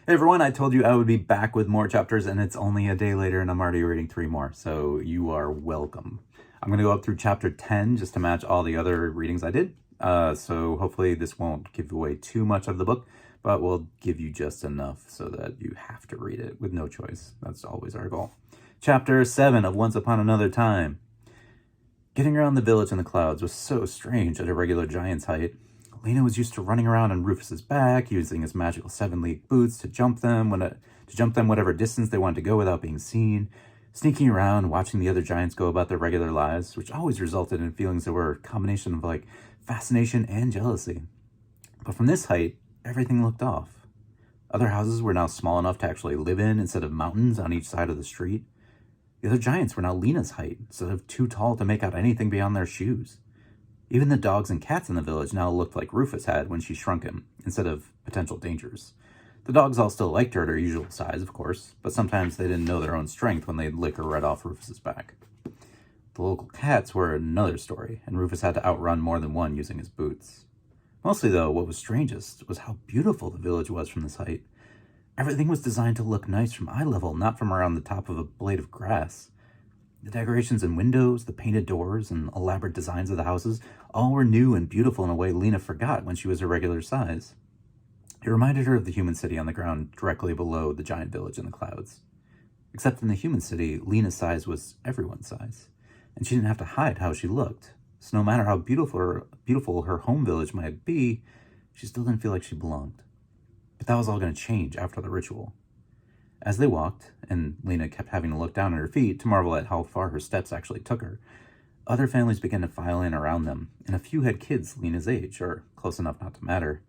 Hey everyone, I told you I would be back with more chapters, and it's only a day later and I'm already reading 3 more, so you are welcome. I'm going to go up through chapter 10 just to match all the other readings I did, so hopefully this won't give away too much of the book, but will give you just enough so that you have to read it with no choice. That's always our goal. Chapter 7 of Once Upon Another Time. Getting around the village in the clouds was so strange at a regular giant's height. Lena was used to running around on Rufus's back, using his magical 7-league boots to jump them whatever distance they wanted to go without being seen, sneaking around, watching the other giants go about their regular lives, which always resulted in feelings that were a combination of fascination and jealousy. But from this height, everything looked off. Other houses were now small enough to actually live in instead of mountains on each side of the street. The other giants were now Lena's height, instead of too tall to make out anything beyond their shoes. Even the dogs and cats in the village now looked like Rufus had when she shrunk him, instead of potential dangers. The dogs all still liked her at her usual size, of course, but sometimes they didn't know their own strength when they'd lick her right off Rufus's back. The local cats were another story, and Rufus had to outrun more than one using his boots. Mostly, though, what was strangest was how beautiful the village was from this height. Everything was designed to look nice from eye level, not from around the top of a blade of grass. The decorations and windows, the painted doors, and elaborate designs of the houses all were new and beautiful in a way Lena forgot when she was her regular size. It reminded her of the human city on the ground directly below the giant village in the clouds. Except in the human city, Lena's size was everyone's size, and she didn't have to hide how she looked. So no matter how beautiful her home village might be, she still didn't feel like she belonged. But that was all going to change after the ritual. As they walked, and Lena kept having to look down at her feet to marvel at how far her steps actually took her, other families began to file in around them, and a few had kids Lena's age, or close enough not to matter.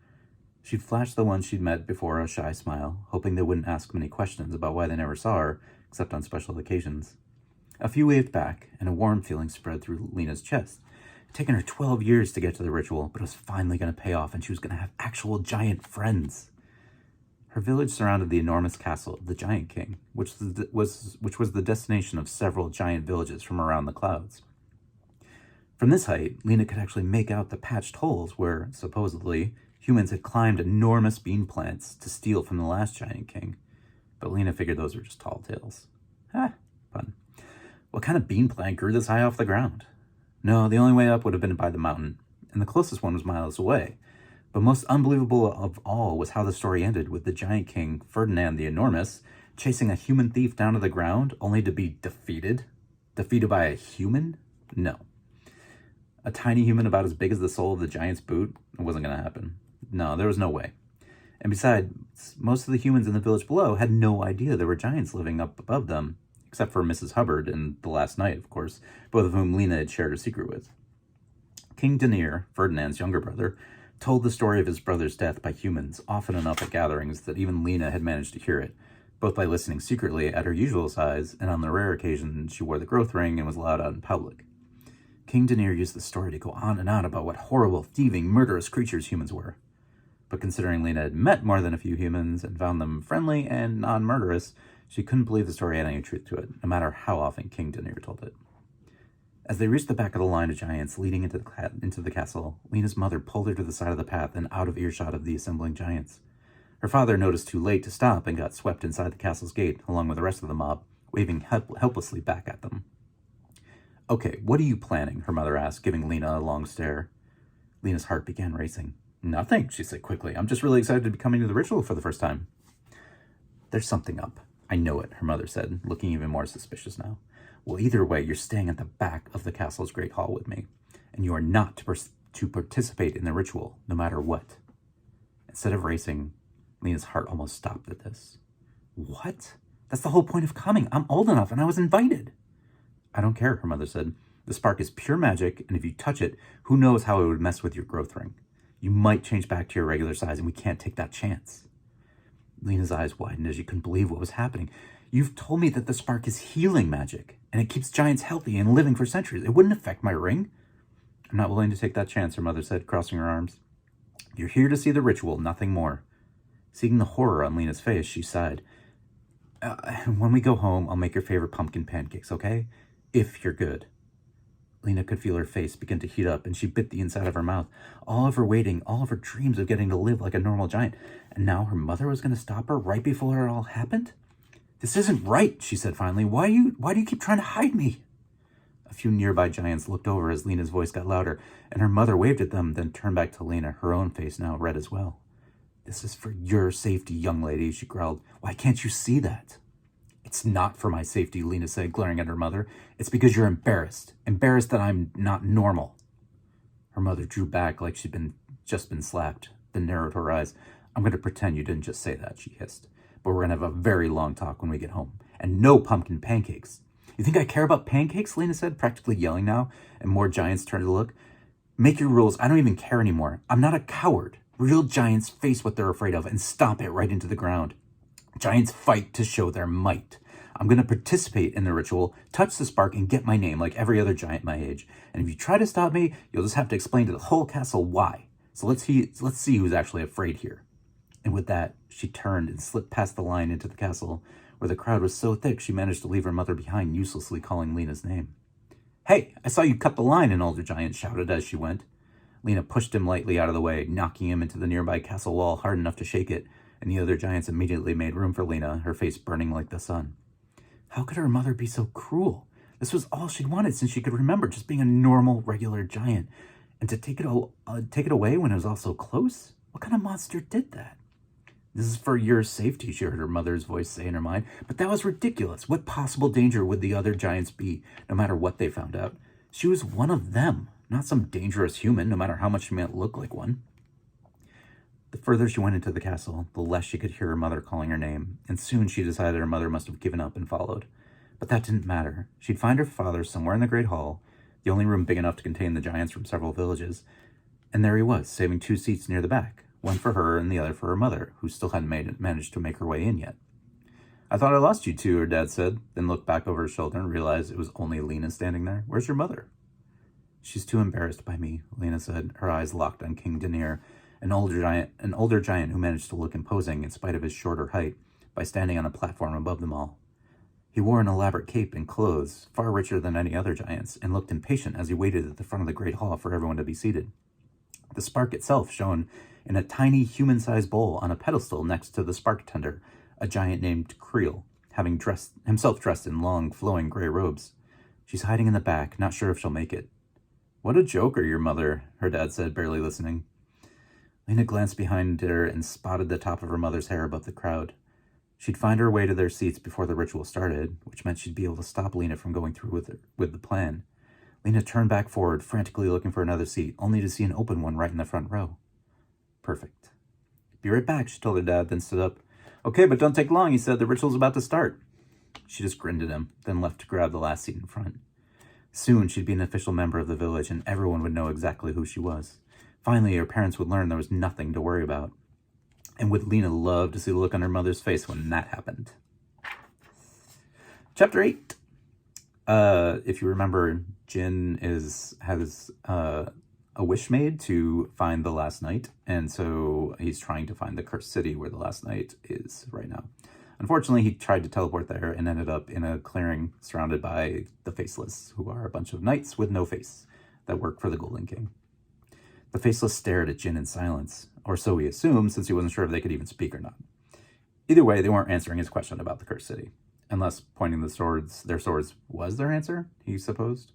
She'd flashed the ones she'd met before a shy smile, hoping they wouldn't ask many questions about why they never saw her, except on special occasions. A few waved back, and a warm feeling spread through Lena's chest. It had taken her 12 years to get to the ritual, but it was finally going to pay off, and she was going to have actual giant friends. Her village surrounded the enormous castle of the Giant King, which was the destination of several giant villages from around the clouds. From this height, Lena could actually make out the patched holes where, supposedly, humans had climbed enormous bean plants to steal from the last Giant King. But Lena figured those were just tall tales. Pun. What kind of bean plant grew this high off the ground? No, the only way up would have been by the mountain, and the closest one was miles away. But most unbelievable of all was how the story ended with the Giant King, Ferdinand the Enormous, chasing a human thief down to the ground only to be defeated. Defeated by a human? No. A tiny human about as big as the sole of the giant's boot? It wasn't going to happen. No, there was no way. And besides, most of the humans in the village below had no idea there were giants living up above them, except for Mrs. Hubbard and the last night, of course, both of whom Lena had shared a secret with. King Denier, Ferdinand's younger brother, told the story of his brother's death by humans often enough at gatherings that even Lena had managed to hear it, both by listening secretly at her usual size and on the rare occasion she wore the growth ring and was allowed out in public. King Denier used the story to go on and on about what horrible, thieving, murderous creatures humans were. But considering Lena had met more than a few humans and found them friendly and non-murderous, she couldn't believe the story had any truth to it, no matter how often King Denier told it. As they reached the back of the line of giants leading into the castle, Lena's mother pulled her to the side of the path and out of earshot of the assembling giants. Her father noticed too late to stop and got swept inside the castle's gate, along with the rest of the mob, waving helplessly back at them. Okay, what are you planning? Her mother asked, giving Lena a long stare. Lena's heart began racing. Nothing, she said quickly. I'm just really excited to be coming to the ritual for the first time. There's something up. I know it, her mother said, looking even more suspicious now. Well, either way, you're staying at the back of the castle's great hall with me, and you are not to participate in the ritual, no matter what. Instead of racing, Lena's heart almost stopped at this. What? That's the whole point of coming. I'm old enough, and I was invited. I don't care, her mother said. The spark is pure magic, and if you touch it, who knows how it would mess with your growth ring. You might change back to your regular size, and we can't take that chance. Lena's eyes widened as she couldn't believe what was happening. You've told me that the spark is healing magic, and it keeps giants healthy and living for centuries. It wouldn't affect my ring. I'm not willing to take that chance, her mother said, crossing her arms. You're here to see the ritual, nothing more. Seeing the horror on Lena's face, she sighed. When we go home, I'll make your favorite pumpkin pancakes, okay? If you're good. Lena could feel her face begin to heat up, and she bit the inside of her mouth. All of her waiting, all of her dreams of getting to live like a normal giant. And now her mother was going to stop her right before it all happened? "This isn't right," she said finally. Why do you keep trying to hide me?" A few nearby giants looked over as Lena's voice got louder, and her mother waved at them, then turned back to Lena, her own face now red as well. "This is for your safety, young lady," she growled. "Why can't you see that?" "It's not for my safety," Lena said, glaring at her mother. "It's because you're embarrassed. Embarrassed that I'm not normal." Her mother drew back like she'd just been slapped, then narrowed her eyes. "I'm going to pretend you didn't just say that," she hissed. "But we're going to have a very long talk when we get home. And no pumpkin pancakes." "You think I care about pancakes?" Lena said, practically yelling now, and more giants turned to look. "Make your rules. I don't even care anymore. I'm not a coward. Real giants face what they're afraid of and stomp it right into the ground. Giants fight to show their might. I'm going to participate in the ritual, touch the spark, and get my name like every other giant my age. And if you try to stop me, you'll just have to explain to the whole castle why. So let's see who's actually afraid here." And with that, she turned and slipped past the line into the castle, where the crowd was so thick she managed to leave her mother behind, uselessly calling Lena's name. "Hey, I saw you cut the line," an older giant shouted as she went. Lena pushed him lightly out of the way, knocking him into the nearby castle wall hard enough to shake it, and the other giants immediately made room for Lena, her face burning like the sun. How could her mother be so cruel? This was all she'd wanted since she could remember, just being a normal, regular giant. And to take it away when it was all so close? What kind of monster did that? "This is for your safety," she heard her mother's voice say in her mind. But that was ridiculous. What possible danger would the other giants be, no matter what they found out? She was one of them, not some dangerous human, no matter how much she might look like one. The further she went into the castle, the less she could hear her mother calling her name, and soon she decided her mother must have given up and followed. But that didn't matter. She'd find her father somewhere in the Great Hall, the only room big enough to contain the giants from several villages, and there he was, saving 2 seats near the back, one for her and the other for her mother, who still hadn't managed to make her way in yet. "I thought I lost you two," her dad said, then looked back over his shoulder and realized it was only Lena standing there. "Where's your mother?" "She's too embarrassed by me," Lena said, her eyes locked on King Denier, an older giant who managed to look imposing in spite of his shorter height by standing on a platform above them all. He wore an elaborate cape and clothes, far richer than any other giants, and looked impatient as he waited at the front of the great hall for everyone to be seated. The spark itself shone in a tiny human-sized bowl on a pedestal next to the spark tender, a giant named Creel, having himself dressed in long, flowing gray robes. "She's hiding in the back, not sure if she'll make it." "What a joker, your mother," her dad said, barely listening. Lena glanced behind her and spotted the top of her mother's hair above the crowd. She'd find her way to their seats before the ritual started, which meant she'd be able to stop Lena from going through with the plan. Lena turned back forward, frantically looking for another seat, only to see an open one right in the front row. Perfect. "Be right back," she told her dad, then stood up. "Okay, but don't take long," he said. "The ritual's about to start." She just grinned at him, then left to grab the last seat in front. Soon she'd be an official member of the village, and everyone would know exactly who she was. Finally, her parents would learn there was nothing to worry about. And would Lena love to see the look on her mother's face when that happened. Chapter 8. If you remember, Jin has a wish made to find the last night, and so he's trying to find the cursed city where the last night is right now. Unfortunately, he tried to teleport there and ended up in a clearing surrounded by the faceless, who are a bunch of knights with no face that work for the Golden King. The faceless stared at Jin in silence, or so he assumed, since he wasn't sure if they could even speak or not. Either way, they weren't answering his question about the cursed city, unless pointing their swords was their answer, he supposed.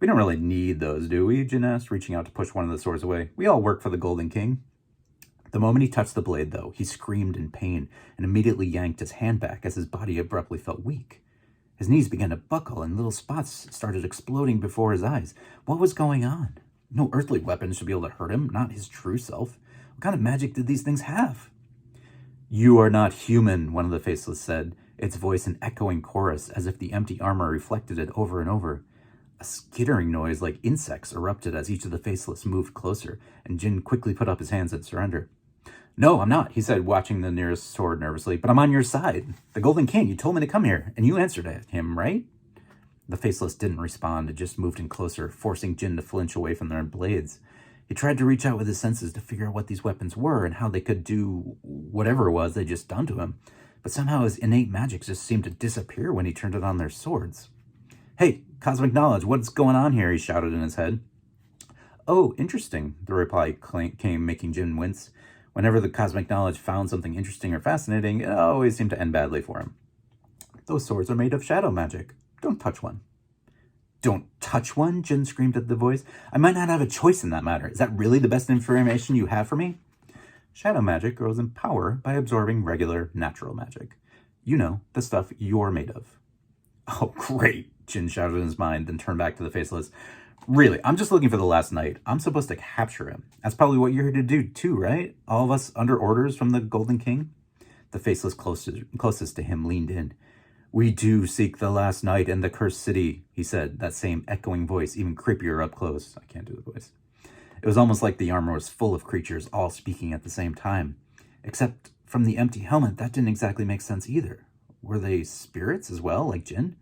"We don't really need those, do we?" Jin asked, reaching out to push one of the swords away. "We all work for the Golden King." The moment he touched the blade, though, he screamed in pain and immediately yanked his hand back as his body abruptly felt weak. His knees began to buckle and little spots started exploding before his eyes. What was going on? No earthly weapon should be able to hurt him, not his true self. What kind of magic did these things have? "You are not human," one of the faceless said, its voice an echoing chorus as if the empty armor reflected it over and over. A skittering noise like insects erupted as each of the faceless moved closer, and Jin quickly put up his hands in surrender. "No, I'm not," he said, watching the nearest sword nervously, "but I'm on your side. The Golden King, you told me to come here, and you answered him, right?" The faceless didn't respond, it just moved in closer, forcing Jin to flinch away from their blades. He tried to reach out with his senses to figure out what these weapons were and how they could do whatever it was they'd just done to him, but somehow his innate magic just seemed to disappear when he turned it on their swords. "Hey, Cosmic knowledge, what's going on here? He shouted in his head. Oh, interesting, the reply came, making Jin wince. Whenever the cosmic knowledge found something interesting or fascinating, it always seemed to end badly for him. Those swords are made of shadow magic. Don't touch one. Don't touch one? Jin screamed at the voice. I might not have a choice in that matter. Is that really the best information you have for me? Shadow magic grows in power by absorbing regular, natural magic. You know, the stuff you're made of. Oh, great, Jin shouted in his mind, then turned back to the faceless. Really, I'm just looking for the last knight. I'm supposed to capture him. That's probably what you're here to do too, right? All of us under orders from the Golden King? The faceless closest to him leaned in. We do seek the last knight in the cursed city, he said, that same echoing voice, even creepier up close. I can't do the voice. It was almost like the armor was full of creatures, all speaking at the same time. Except from the empty helmet, that didn't exactly make sense either. Were they spirits as well, like Jin?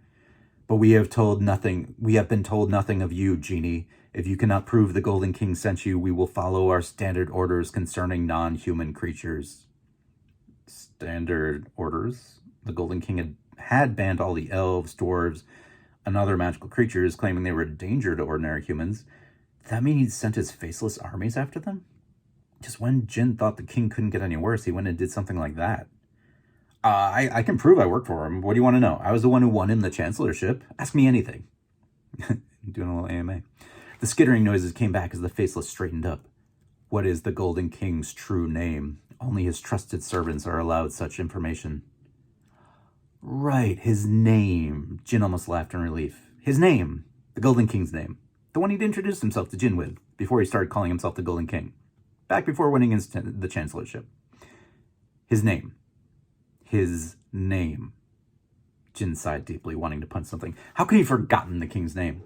But we have been told nothing of you, genie. If you cannot prove the Golden King sent you, we will follow our standard orders concerning non-human creatures. Standard orders? The Golden King had banned all the elves, dwarves, and other magical creatures, claiming they were a danger to ordinary humans. Did that mean he sent his faceless armies after them? Just when Jin thought the king couldn't get any worse, he went and did something like that. I can prove I work for him. What do you want to know? I was the one who won him the chancellorship. Ask me anything. Doing a little AMA. The skittering noises came back as the faceless straightened up. What is the Golden King's true name? Only his trusted servants are allowed such information. Right, his name. Jin almost laughed in relief. His name. The Golden King's name. The one he'd introduced himself to Jin with, before he started calling himself the Golden King. Back before winning the chancellorship. His name. His name. Jin sighed deeply, wanting to punch something. How could he have forgotten the king's name?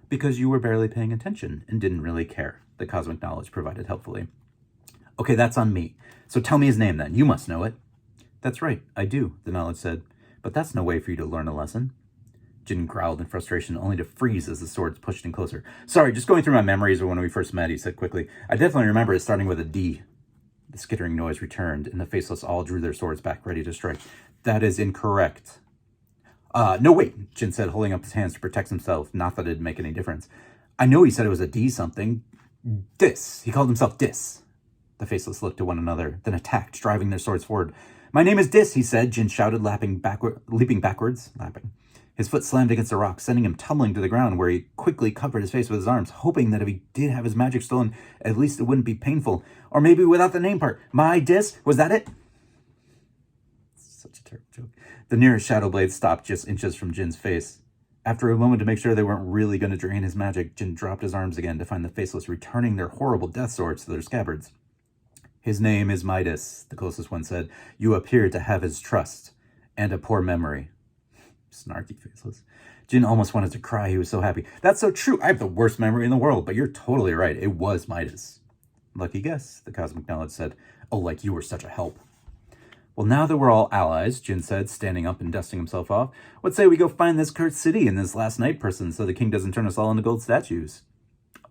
Because you were barely paying attention and didn't really care, the cosmic knowledge provided helpfully. Okay, that's on me. So tell me his name then. You must know it. That's right, I do, the knowledge said. But that's no way for you to learn a lesson. Jin growled in frustration, only to freeze as the swords pushed in closer. Sorry, just going through my memories of when we first met, he said quickly. I definitely remember it starting with a D. The skittering noise returned, and the faceless all drew their swords back, ready to strike. That is incorrect. No, wait, Jin said, holding up his hands to protect himself. Not that it'd make any difference. I know he said it was a D something. Dis. He called himself Dis. The faceless looked to one another, then attacked, driving their swords forward. My name is Dis, he said, Jin shouted, leaping backwards. His foot slammed against a rock, sending him tumbling to the ground, where he quickly covered his face with his arms, hoping that if he did have his magic stolen, at least it wouldn't be painful. Or maybe without the name part. My Dis? Was that it? Such a terrible joke. The nearest shadow blade stopped just inches from Jin's face. After a moment to make sure they weren't really going to drain his magic, Jin dropped his arms again to find the faceless returning their horrible death swords to their scabbards. His name is Midas, the closest one said. You appear to have his trust and a poor memory. Snarky faceless. Jin almost wanted to cry. He was so happy. That's so true. I have the worst memory in the world, but you're totally right. It was Midas. Lucky guess, the cosmic knowledge said. Oh, like you were such a help. Well, now that we're all allies, Jin said, standing up and dusting himself off, let's say we go find this cursed city and this last night person so the king doesn't turn us all into gold statues.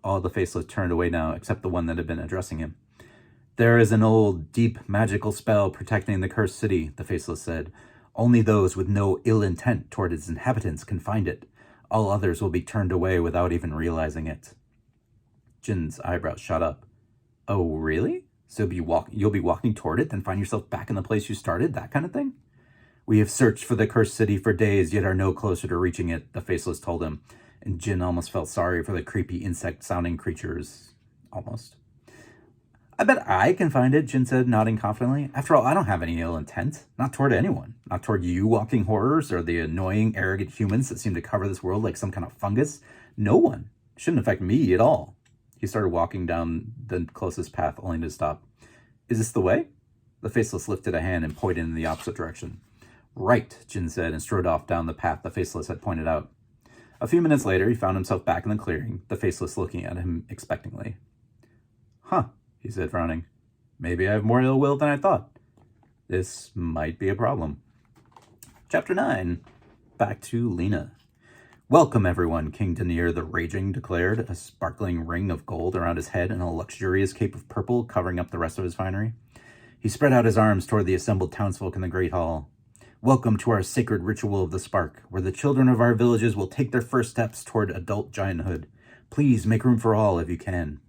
All the faceless turned away now, except the one that had been addressing him. There is an old, deep, magical spell protecting the cursed city, the faceless said. Only those with no ill intent toward its inhabitants can find it. All others will be turned away without even realizing it. Jin's eyebrows shot up. Oh, really? So you'll be walking toward it, then find yourself back in the place you started, that kind of thing? We have searched for the cursed city for days, yet are no closer to reaching it, the faceless told him. And Jin almost felt sorry for the creepy insect-sounding creatures. Almost. I bet I can find it, Jin said, nodding confidently. After all, I don't have any ill intent. Not toward anyone. Not toward you walking horrors or the annoying, arrogant humans that seem to cover this world like some kind of fungus. No one. It shouldn't affect me at all. He started walking down the closest path, only to stop. Is this the way? The faceless lifted a hand and pointed in the opposite direction. Right, Jin said, and strode off down the path the faceless had pointed out. A few minutes later, he found himself back in the clearing, the faceless looking at him expectantly. Huh, he said, frowning. Maybe I have more ill will than I thought. This might be a problem. Chapter 9. Back to Lena. Welcome, everyone, King Denier the Raging declared, a sparkling ring of gold around his head and a luxurious cape of purple covering up the rest of his finery. He spread out his arms toward the assembled townsfolk in the great hall. Welcome to our sacred ritual of the spark, where the children of our villages will take their first steps toward adult gianthood. Please make room for all if you can.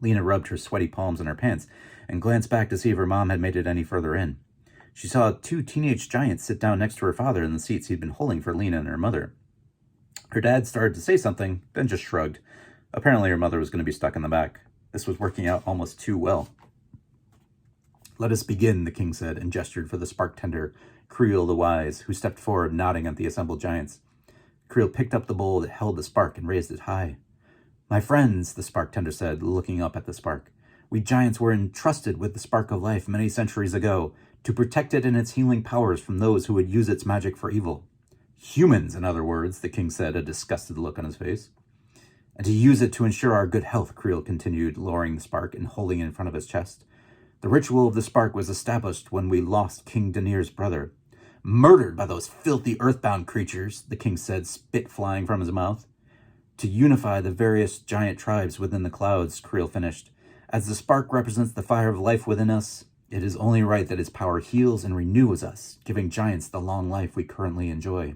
Lena rubbed her sweaty palms in her pants and glanced back to see if her mom had made it any further in. She saw 2 teenage giants sit down next to her father in the seats he'd been holding for Lena and her mother. Her dad started to say something, then just shrugged. Apparently her mother was going to be stuck in the back. This was working out almost too well. Let us begin, the king said, and gestured for the spark tender, Creel the Wise, who stepped forward, nodding at the assembled giants. Creel picked up the bowl that held the spark and raised it high. My friends, the spark tender said, looking up at the spark, we giants were entrusted with the spark of life many centuries ago to protect it and its healing powers from those who would use its magic for evil. Humans, in other words, the king said, a disgusted look on his face. And to use it to ensure our good health, Creel continued, lowering the spark and holding it in front of his chest. The ritual of the spark was established when we lost King Danir's brother. Murdered by those filthy earthbound creatures, the king said, spit flying from his mouth. To unify the various giant tribes within the clouds, Creel finished. As the spark represents the fire of life within us, it is only right that its power heals and renews us, giving giants the long life we currently enjoy.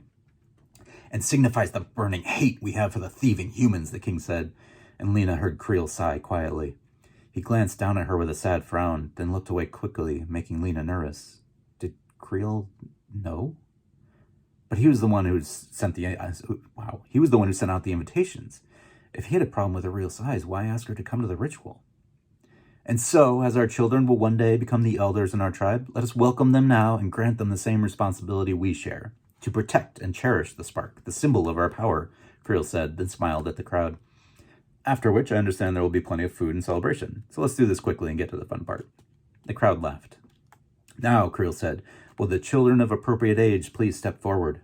And signifies the burning hate we have for the thieving humans, the king said, and Lena heard Creel sigh quietly. He glanced down at her with a sad frown, then looked away quickly, making Lena nervous. Did Creel know? But he was the one who sent he was the one who sent out the invitations. If he had a problem with her real size, why ask her to come to the ritual? And so, as our children will one day become the elders in our tribe, let us welcome them now and grant them the same responsibility we share, to protect and cherish the spark, the symbol of our power, Creel said, then smiled at the crowd. After which, I understand there will be plenty of food and celebration. So let's do this quickly and get to the fun part. The crowd laughed. Now, Creel said, will the children of appropriate age please step forward?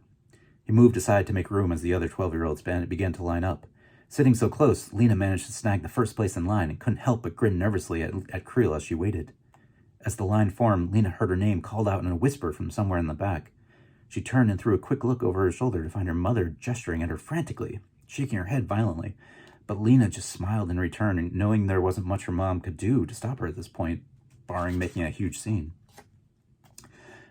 He moved aside to make room as the other 12-year-olds began to line up. Sitting so close, Lena managed to snag the first place in line and couldn't help but grin nervously at Creel as she waited. As the line formed, Lena heard her name called out in a whisper from somewhere in the back. She turned and threw a quick look over her shoulder to find her mother gesturing at her frantically, shaking her head violently. But Lena just smiled in return, knowing there wasn't much her mom could do to stop her at this point, barring making a huge scene.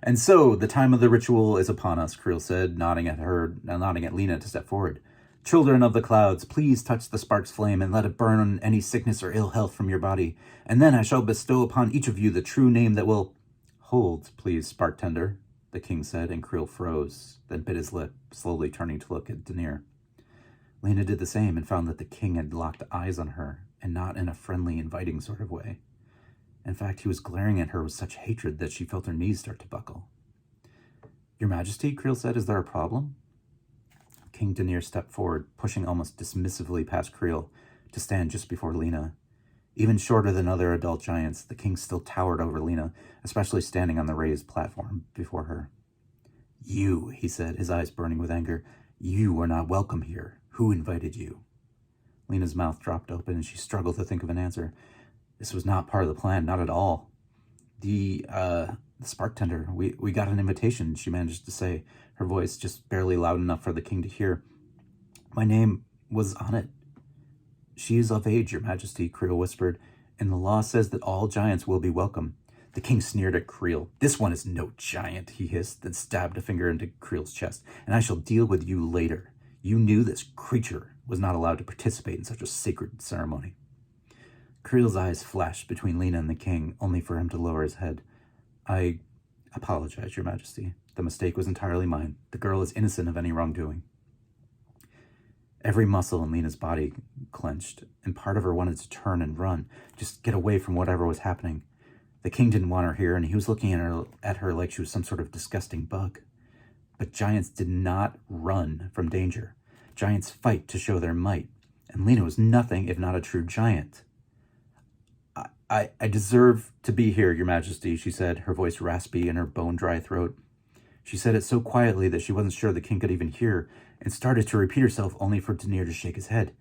And so, the time of the ritual is upon us, Creel said, nodding at Lena to step forward. Children of the clouds, please touch the spark's flame and let it burn on any sickness or ill health from your body. And then I shall bestow upon each of you the true name that will... Hold, please, spark tender, the king said, and Creel froze, then bit his lip, slowly turning to look at Danir. Lena did the same and found that the king had locked eyes on her, and not in a friendly, inviting sort of way. In fact, he was glaring at her with such hatred that she felt her knees start to buckle. Your Majesty, Creel said, is there a problem? King Danir stepped forward, pushing almost dismissively past Creel, to stand just before Lena. Even shorter than other adult giants, the king still towered over Lena, especially standing on the raised platform before her. You, he said, his eyes burning with anger, you are not welcome here. Who invited you? Lena's mouth dropped open and she struggled to think of an answer. This was not part of the plan, not at all. The spark tender, we got an invitation, she managed to say, her voice just barely loud enough for the king to hear. My name was on it. She is of age, your majesty, Creel whispered, and the law says that all giants will be welcome. The king sneered at Creel. This one is no giant, he hissed, then stabbed a finger into Creel's chest, and I shall deal with you later. You knew this creature was not allowed to participate in such a sacred ceremony. Creel's eyes flashed between Lena and the king, only for him to lower his head. I apologize, your majesty. The mistake was entirely mine. The girl is innocent of any wrongdoing. Every muscle in Lena's body clenched, and part of her wanted to turn and run, just get away from whatever was happening. The king didn't want her here, and he was looking at her like she was some sort of disgusting bug. But giants did not run from danger. Giants fight to show their might, and Lena was nothing if not a true giant. I deserve to be here, your majesty, she said, her voice raspy in her bone-dry throat. She said it so quietly that she wasn't sure the king could even hear, and started to repeat herself only for Danir to shake his head.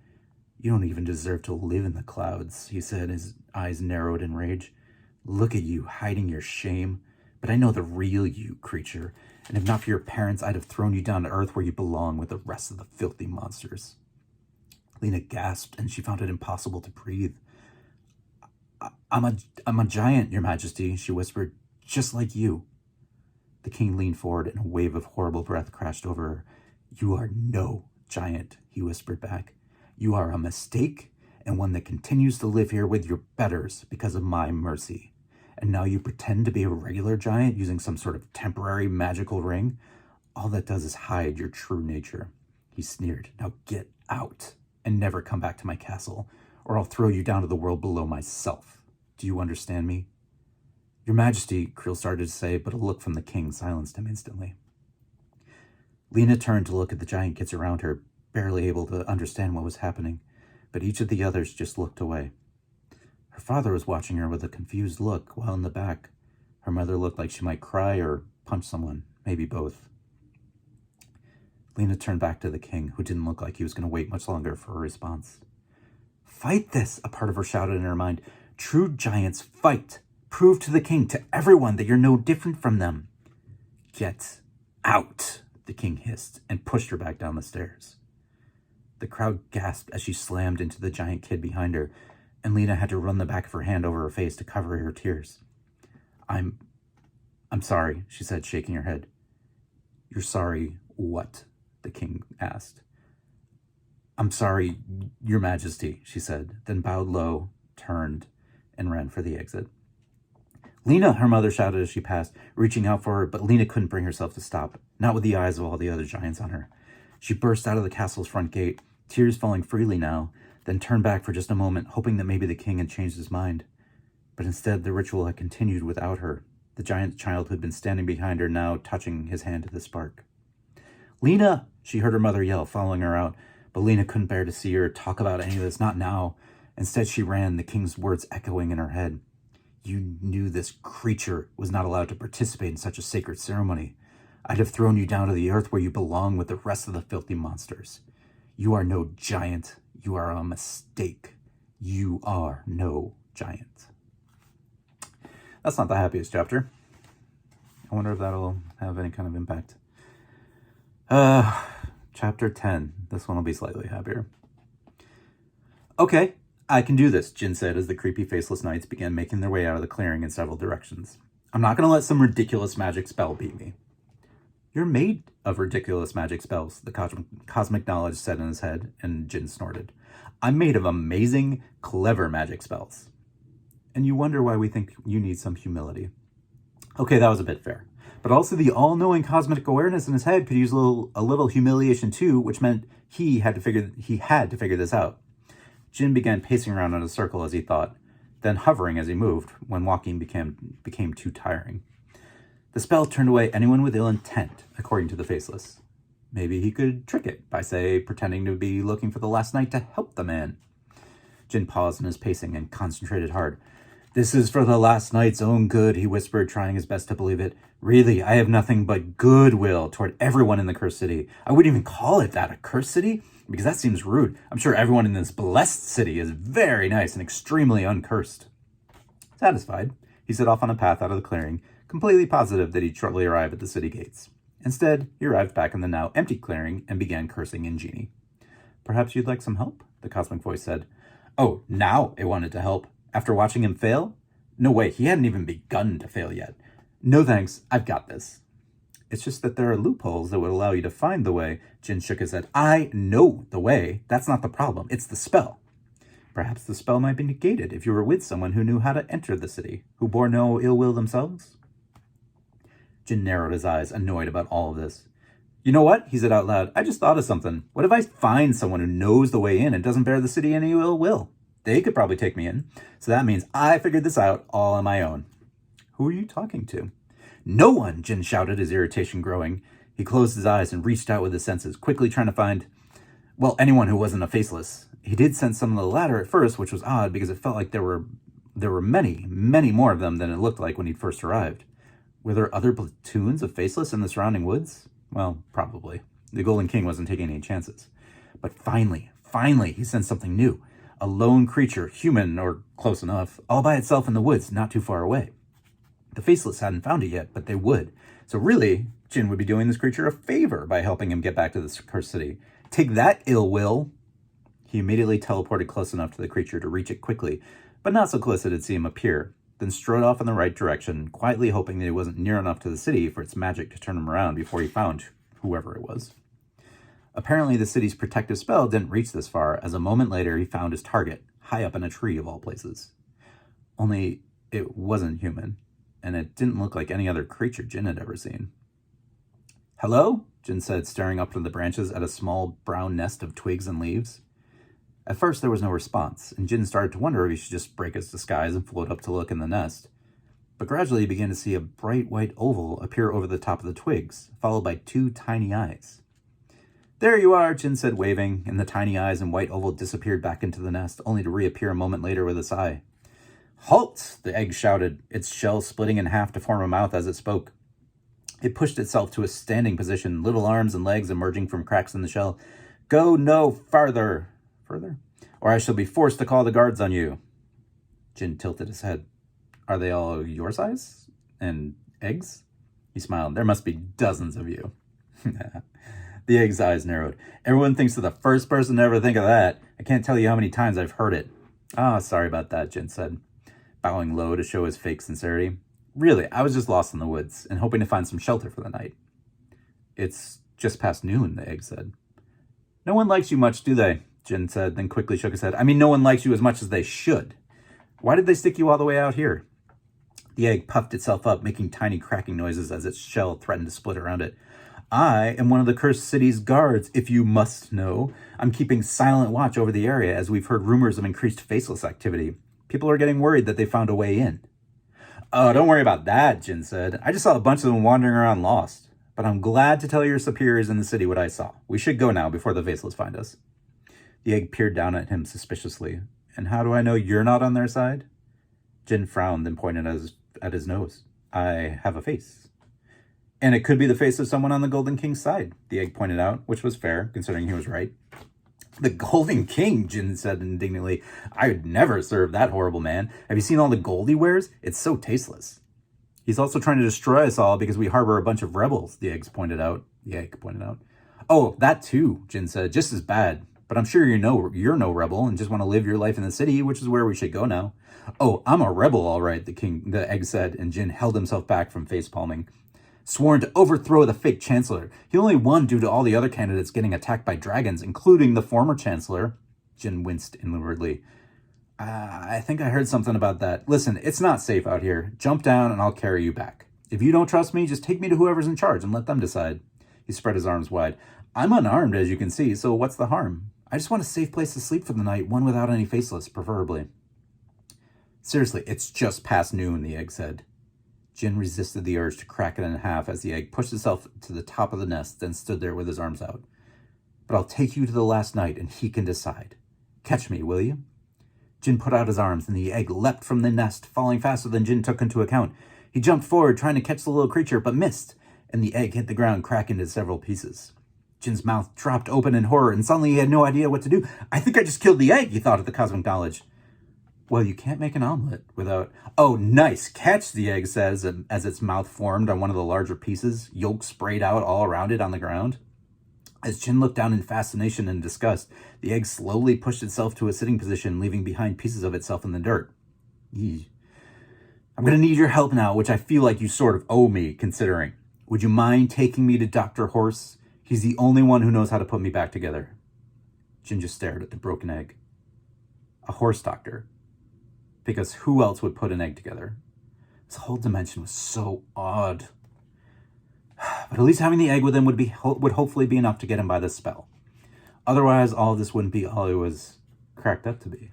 You don't even deserve to live in the clouds, he said, his eyes narrowed in rage. Look at you, hiding your shame. But I know the real you, creature, and if not for your parents, I'd have thrown you down to earth where you belong with the rest of the filthy monsters. Lena gasped, and she found it impossible to breathe. I'm a giant, your majesty, she whispered, just like you. The king leaned forward and a wave of horrible breath crashed over her. "You are no giant," he whispered back. "You are a mistake, and one that continues to live here with your betters because of my mercy. And now you pretend to be a regular giant using some sort of temporary magical ring? All that does is hide your true nature." He sneered. "Now get out and never come back to my castle, or I'll throw you down to the world below myself. Do you understand me?" "Your Majesty," Creel started to say, but a look from the king silenced him instantly. Lena turned to look at the giant kids around her, barely able to understand what was happening, but each of the others just looked away. Her father was watching her with a confused look, while in the back, her mother looked like she might cry or punch someone, maybe both. Lena turned back to the king, who didn't look like he was going to wait much longer for a response. "Fight this," a part of her shouted in her mind. "True giants fight. Prove to the king, to everyone, that you're no different from them." "Get out," the king hissed, and pushed her back down the stairs. The crowd gasped as she slammed into the giant kid behind her, and Lena had to run the back of her hand over her face to cover her tears. I'm sorry," she said, shaking her head. "You're sorry what?" the king asked. "I'm sorry, Your Majesty," she said, then bowed low, turned, and ran for the exit. "Lena," her mother shouted as she passed, reaching out for her, but Lena couldn't bring herself to stop, not with the eyes of all the other giants on her. She burst out of the castle's front gate, tears falling freely now, then turned back for just a moment, hoping that maybe the king had changed his mind. But instead, the ritual had continued without her, the giant child who had been standing behind her now touching his hand to the spark. "Lena!" she heard her mother yell, following her out, but Lena couldn't bear to see her talk about any of this, not now. Instead, she ran, the king's words echoing in her head. "You knew this creature was not allowed to participate in such a sacred ceremony. I'd have thrown you down to the earth where you belong with the rest of the filthy monsters. You are no giant. You are a mistake. You are no giant." That's not the happiest chapter. I wonder if that'll have any kind of impact. Chapter 10. This one will be slightly happier. "Okay, I can do this," Jin said as the creepy faceless knights began making their way out of the clearing in several directions. "I'm not going to let some ridiculous magic spell beat me." "You're made of ridiculous magic spells," the cosmic knowledge said in his head, and Jin snorted. "I'm made of amazing, clever magic spells." "And you wonder why we think you need some humility." Okay, that was a bit fair. But also the all-knowing cosmic awareness in his head could use a little humiliation too, which meant he had to figure this out. Jin began pacing around in a circle as he thought, then hovering as he moved when walking became too tiring. The spell turned away anyone with ill intent, according to the faceless. Maybe he could trick it by, say, pretending to be looking for the last knight to help the man. Jin paused in his pacing and concentrated hard. "This is for the last knight's own good," he whispered, trying his best to believe it. "Really, I have nothing but goodwill toward everyone in the cursed city. I wouldn't even call it that, a cursed city, because that seems rude. I'm sure everyone in this blessed city is very nice and extremely uncursed." Satisfied, he set off on a path out of the clearing, completely positive that he'd shortly arrive at the city gates. Instead, he arrived back in the now empty clearing and began cursing in Genie. "Perhaps you'd like some help?" the cosmic voice said. Oh, now it wanted to help. After watching him fail? No way, he hadn't even begun to fail yet. "No thanks, I've got this." "It's just that there are loopholes that would allow you to find the way." Jin shook his head. "I know the way. That's not the problem. It's the spell." "Perhaps the spell might be negated if you were with someone who knew how to enter the city, who bore no ill will themselves." Jin narrowed his eyes, annoyed about all of this. "You know what?" he said out loud. "I just thought of something. What if I find someone who knows the way in and doesn't bear the city any ill will? They could probably take me in. So that means I figured this out all on my own." "Who are you talking to?" "No one!" Jin shouted, his irritation growing. He closed his eyes and reached out with his senses, quickly trying to find, well, anyone who wasn't a faceless. He did sense some of the latter at first, which was odd because it felt like there were many, many more of them than it looked like when he'd first arrived. Were there other platoons of faceless in the surrounding woods? Well, probably. The Golden King wasn't taking any chances. But finally, he sensed something new. A lone creature, human or close enough, all by itself in the woods, not too far away. The faceless hadn't found it yet, but they would. So really, Jin would be doing this creature a favor by helping him get back to the cursed city. Take that, ill will! He immediately teleported close enough to the creature to reach it quickly, but not so close that it'd see him appear. then strode off in the right direction, quietly hoping that he wasn't near enough to the city for its magic to turn him around before he found whoever it was. Apparently, the city's protective spell didn't reach this far, as a moment later he found his target, high up in a tree of all places. Only it wasn't human, and it didn't look like any other creature Jin had ever seen. "Hello?" Jin said, staring up from the branches at a small brown nest of twigs and leaves. At first, there was no response, and Jin started to wonder if he should just break his disguise and float up to look in the nest. But gradually he began to see a bright white oval appear over the top of the twigs, followed by 2 tiny eyes. "There you are," Jin said, waving, and the tiny eyes and white oval disappeared back into the nest, only to reappear a moment later with a sigh. "Halt!" the egg shouted, its shell splitting in half to form a mouth as it spoke. It pushed itself to a standing position, little arms and legs emerging from cracks in the shell. "Go no farther. Further? Or I shall be forced to call the guards on you." Jin tilted his head. "Are they all your size? And eggs?" He smiled. "There must be dozens of you." The egg's eyes narrowed. "Everyone thinks they're the first person to ever think of that. I can't tell you how many times I've heard it." "Ah, sorry about that," Jin said, bowing low to show his fake sincerity. "Really, I was just lost in the woods and hoping to find some shelter for the night." "It's just past noon," the egg said. "No one likes you much, do they?" Jin said, then quickly shook his head. "I mean, no one likes you as much as they should. Why did they stick you all the way out here?" The egg puffed itself up, making tiny cracking noises as its shell threatened to split around it. "I am one of the cursed city's guards, if you must know. I'm keeping silent watch over the area as we've heard rumors of increased faceless activity. People are getting worried that they found a way in." "Oh, don't worry about that," Jin said. "I just saw a bunch of them wandering around lost. But I'm glad to tell your superiors in the city what I saw. We should go now before the faceless find us." The egg peered down at him suspiciously. "And how do I know you're not on their side?" Jin frowned and pointed at his nose. "I have a face." "And it could be the face of someone on the Golden King's side," the egg pointed out, which was fair, considering he was right. "The Golden King," Jin said indignantly. "I would never serve that horrible man. Have you seen all the gold he wears? It's so tasteless." "He's also trying to destroy us all because we harbor a bunch of rebels," the egg pointed out. "Oh, that too," Jin said. "Just as bad. But I'm sure you're no rebel and just want to live your life in the city, which is where we should go now." "Oh, I'm a rebel, all right," the egg said, and Jin held himself back from face-palming. "Sworn to overthrow the fake chancellor. He only won due to all the other candidates getting attacked by dragons, including the former chancellor." Jin winced inwardly. I think I heard something about that. Listen, it's not safe out here. Jump down and I'll carry you back. If you don't trust me, just take me to whoever's in charge and let them decide." He spread his arms wide. "I'm unarmed, as you can see, so what's the harm? I just want a safe place to sleep for the night, one without any faceless, preferably." "Seriously, it's just past noon," the egg said. Jin resisted the urge to crack it in half as the egg pushed itself to the top of the nest, then stood there with his arms out. "But I'll take you to the last night, and he can decide. Catch me, will you?" Jin put out his arms, and the egg leapt from the nest, falling faster than Jin took into account. He jumped forward, trying to catch the little creature, but missed, and the egg hit the ground, cracking into several pieces. Jin's mouth dropped open in horror, and suddenly he had no idea what to do. "I think I just killed the egg," he thought at the cosmic knowledge. "Well, you can't make an omelet without—" "Oh, nice catch," the egg says as its mouth formed on one of the larger pieces, yolk sprayed out all around it on the ground. As Jin looked down in fascination and disgust, the egg slowly pushed itself to a sitting position, leaving behind pieces of itself in the dirt. "Yee. I'm going to need your help now, which I feel like you sort of owe me, considering. Would you mind taking me to Dr. Horse? He's the only one who knows how to put me back together." Jin just stared at the broken egg. A horse doctor. Because who else would put an egg together? This whole dimension was so odd. But at least having the egg with him would hopefully be enough to get him by the spell. Otherwise, all of this wouldn't be all it was cracked up to be.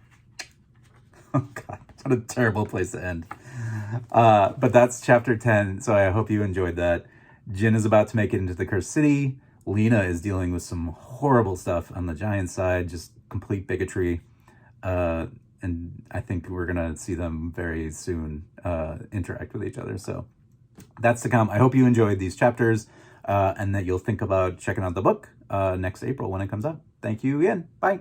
Oh God, what a terrible place to end. But that's chapter 10, so I hope you enjoyed that. Jin is about to make it into the Cursed City. Lena is dealing with some horrible stuff on the giant side, just complete bigotry. And I think we're going to see them very soon interact with each other. So that's to come. I hope you enjoyed these chapters and that you'll think about checking out the book next April when it comes out. Thank you again. Bye.